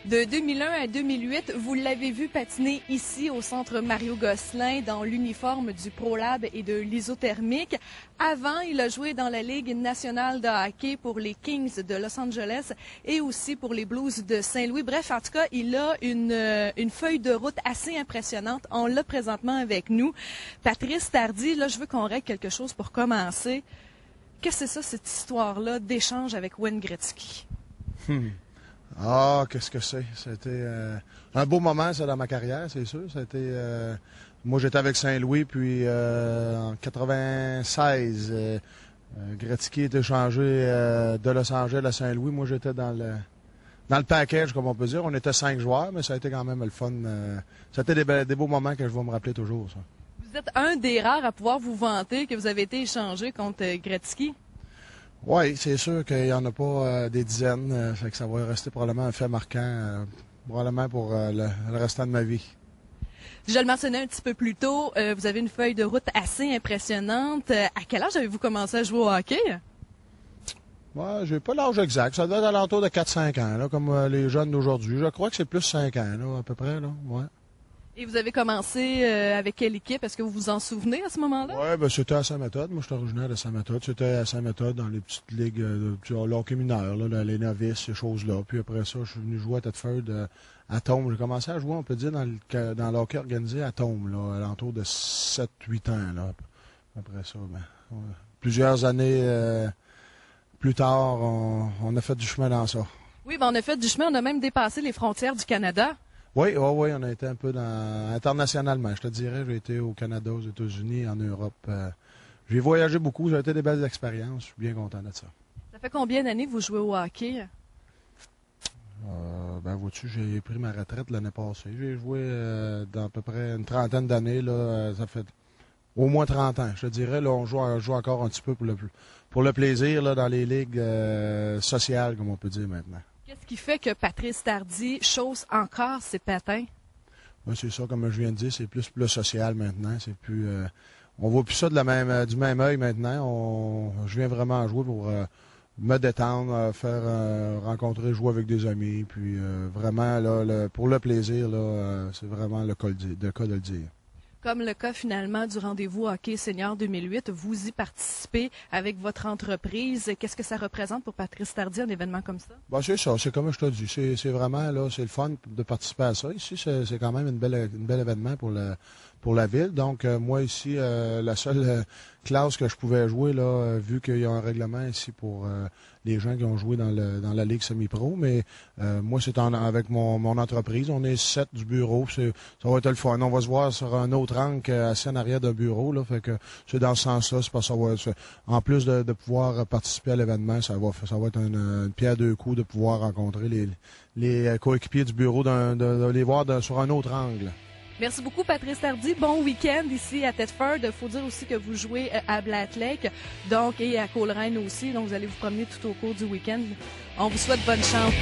De 2001 à 2008, vous l'avez vu patiner ici au centre Mario-Gosselin dans l'uniforme du ProLab et de l'isothermique. Avant, il a joué dans la Ligue nationale de hockey pour les Kings de Los Angeles et aussi pour les Blues de Saint-Louis. Bref, en tout cas, il a une feuille de route assez impressionnante. On l'a présentement avec nous. Patrice Tardy, là, je veux qu'on règle quelque chose pour commencer. Qu'est-ce que c'est ça, cette histoire-là d'échange avec Wayne Gretzky? Ah, qu'est-ce que c'est? C'était un beau moment, ça, dans ma carrière, c'est sûr. Moi, j'étais avec Saint-Louis, puis en 96, Gretzky était échangé de Los Angeles à Saint-Louis. Moi, j'étais dans le package, comme on peut dire. On était 5 joueurs, mais ça a été quand même le fun. Ça a été des beaux moments que je vais me rappeler toujours, ça. Vous êtes un des rares à pouvoir vous vanter que vous avez été échangé contre Gretzky. Oui, c'est sûr qu'il n'y en a pas des dizaines. Fait que ça va rester probablement un fait marquant, probablement pour le restant de ma vie. Je le mentionnais un petit peu plus tôt, vous avez une feuille de route assez impressionnante. À quel âge avez-vous commencé à jouer au hockey? Moi, j'ai pas l'âge exact. Ça doit être à l'entour de 4-5 ans, là, comme les jeunes d'aujourd'hui. Je crois que c'est plus 5 ans, là, à peu près. Là. Ouais. Et vous avez commencé avec quelle équipe? Est-ce que vous vous en souvenez à ce moment-là? Oui, ben, c'était à Saint-Méthode. Moi, je suis originaire de Saint-Méthode. C'était à Saint-Méthode, dans les petites ligues de hockey mineur, là, dans les novices, ces choses-là. Puis après ça, je suis venu jouer à Thetford, à Tôme. J'ai commencé à jouer, on peut dire, dans le hockey organisé à Tôme, là, à l'entour de 7-8 ans. Là. Après ça, ben, plusieurs années plus tard, on a fait du chemin dans ça. Oui, ben, on a fait du chemin. On a même dépassé les frontières du Canada. Oui, on a été un peu internationalement. Je te dirais, j'ai été au Canada, aux États-Unis, en Europe. J'ai voyagé beaucoup, j'ai été des belles expériences. Je suis bien content de ça. Ça fait combien d'années que vous jouez au hockey? Ben, vois-tu, j'ai pris ma retraite l'année passée. J'ai joué dans à peu près une trentaine d'années. Là, ça fait au moins 30 ans. Je te dirais, là, on joue encore un petit peu pour le plaisir là, dans les ligues sociales, comme on peut dire maintenant. Qu'est-ce qui fait que Patrice Tardy chausse encore ses patins? Oui, c'est ça, comme je viens de dire, c'est plus le social maintenant. C'est plus, on voit plus ça du même œil maintenant. Je viens vraiment jouer pour me détendre, rencontrer, jouer avec des amis. Puis vraiment, là, pour le plaisir, là, c'est vraiment le cas de le dire. Comme le cas finalement du rendez-vous Hockey Senior 2008, vous y participez avec votre entreprise. Qu'est-ce que ça représente pour Patrice Tardy, un événement comme ça? Ben, c'est ça, c'est comme je te dis, c'est vraiment là, c'est le fun de participer à ça. Ici, c'est quand même une belle événement pour la ville. Donc moi ici, la seule classe que je pouvais jouer là, vu qu'il y a un règlement ici pour les gens qui ont joué dans la ligue semi-pro, mais moi c'est avec mon entreprise, on est 7 du bureau, ça va être le fun. On va se voir sur un autre angle assis en arrière d'un bureau là, fait que c'est dans ce sens-là, c'est parce que ça va, en plus de pouvoir participer à l'événement, ça va être une pierre deux coups de pouvoir rencontrer les coéquipiers du bureau, de les voir sur un autre angle. Merci beaucoup, Patrice Tardy. Bon week-end ici à Thetford. Il faut dire aussi que vous jouez à Black Lake, donc, et à Coleraine aussi. Donc, vous allez vous promener tout au cours du week-end. On vous souhaite bonne chance.